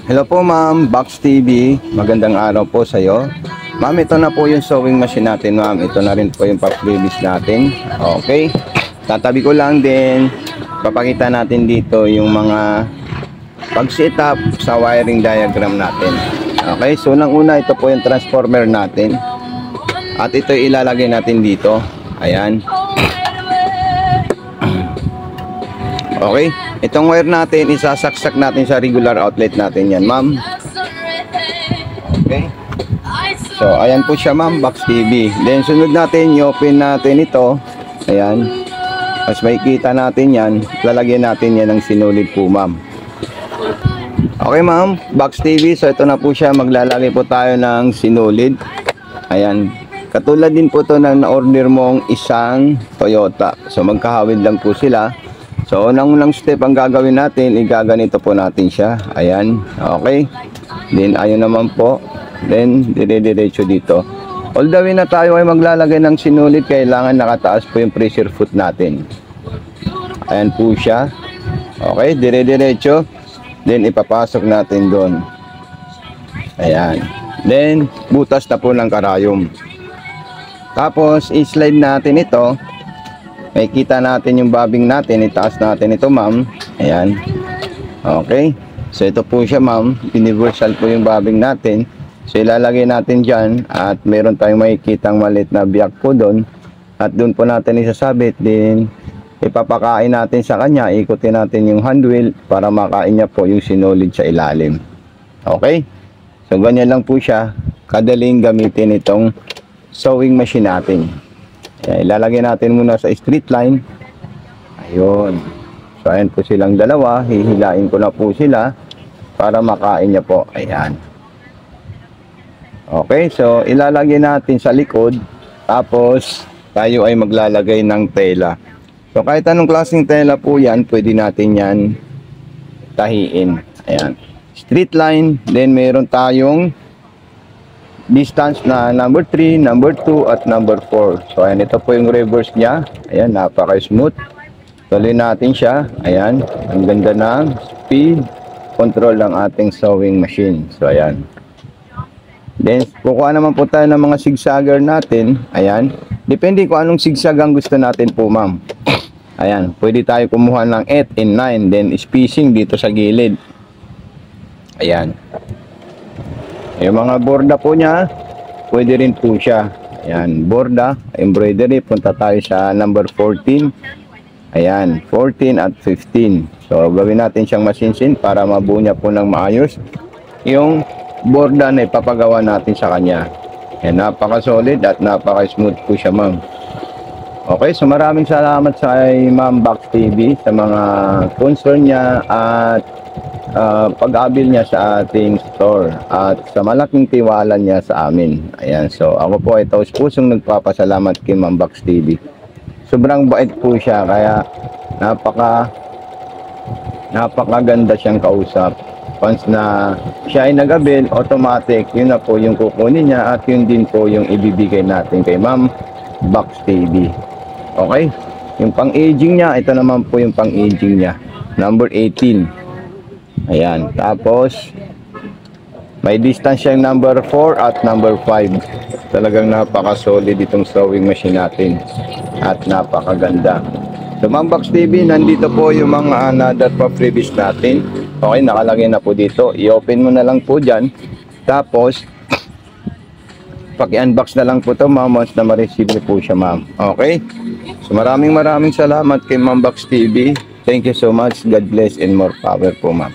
Hello po ma'am, Box TV. Magandang araw po sa iyo. Ma'am, ito na po yung sewing machine natin ma'am. Ito na rin po yung pa-freebies natin. Okay. Tatabi ko lang din. Papakita natin dito yung mga pag-setup sa wiring diagram natin. Okay. So, unang-una ito po yung transformer natin. At ito ilalagay natin dito. Ayan. Okay. Itong wire natin, isasaksak natin sa regular outlet natin yan, ma'am. Okay. So, ayan po siya, ma'am, Box TV. Then, sunod natin, i-open natin ito. Ayan. Mas makikita natin yan. Lalagyan natin yan ng sinulid po, ma'am. Okay, ma'am, Box TV. So, ito na po siya. Maglalagay po tayo ng sinulid. Ayan. Katulad din po ito ng na-order mong isang Toyota. So, magkahawid lang po sila. So, unang step ang gagawin natin, igaganito po natin siya. Ayan. Okay. Then, ayun naman po. Then, dire-diretso dito. All the way na tayo ay maglalagay ng sinulid, kailangan nakataas po yung pressure foot natin. Ayan po siya. Okay. Dire-diretso. Then, ipapasok natin doon. Ayan. Then, butas na po ng karayom. Tapos, i-slide natin ito. Makikita natin yung bobbing natin, itaas natin ito, ma'am. Ayan. Okay. So, ito po siya, ma'am. Universal po yung bobbing natin. So, ilalagay natin dyan at meron tayong makikitang maliit na biyak po doon. At doon po natin isasabit din. Ipapakain natin sa kanya. Ikutin natin yung hand wheel para makain niya po yung sinulid sa ilalim. Okay. So, ganyan lang po siya. Kadaling gamitin itong sewing machine natin. Ayan, ilalagay natin muna sa street line. Ayun. So, ayan po silang dalawa. Hihilain ko na po sila para makain niya po. Ayan. Okay, so ilalagay natin sa likod. Tapos, tayo ay maglalagay ng tela. So, kahit anong klaseng tela po yan, pwede natin yan tahiin. Ayan. Street line. Then, meron tayong distance na number 3, number 2, at number 4. So, ayan, ito po yung reverse niya. Ayan, napaka-smooth. Tuloy natin siya. Ayan, ang ganda ng speed control ng ating sewing machine. So, ayan. Then, kukuha naman po tayo ng mga zigzagger natin. Ayan. Depende kung anong zigzag ang gusto natin po, ma'am. Ayan, pwede tayo kumuha ng 8 and 9. Then, spacing dito sa gilid. Ayan. Yung mga borda po niya, pwede rin po siya. Ayan, borda, embroidery. Punta tayo sa number 14. Ayan, 14 at 15. So, gawin natin siyang masinsin para mabuo niya po ng maayos yung borda na ipapagawa natin sa kanya. Ayan, napaka-solid at napaka-smooth po siya, ma'am. Okay, so maraming salamat sa Ma'am Box TV sa mga concern niya at pag-abil niya sa ating store at sa malaking tiwala niya sa amin. Ayan, so ako po ay taus-pusong nagpapasalamat kay Ma'am Box TV. Sobrang bait po siya, kaya napakaganda siyang kausap. Once na siya ay nag-abil, automatic yun na po yung kukunin niya at yun din po yung ibibigay natin kay Ma'am Box TV. Okay, yung pang-aging niya, ito naman po yung pang-aging niya, number 18. Ayan, tapos may distance siyang number 4 at number 5. Talagang napaka-solid itong sewing machine natin at napakaganda. So, Ma'am Box TV, nandito po yung mga another pa-freebies natin. Okay, nakalagay na po dito. I-open mo na lang po dyan. Tapos, paki-unbox na lang po ito, ma'am, once na ma-receive po siya, ma'am. Okay? So, maraming salamat kay Ma'am Box TV. Thank you so much. God bless and more power po, ma'am.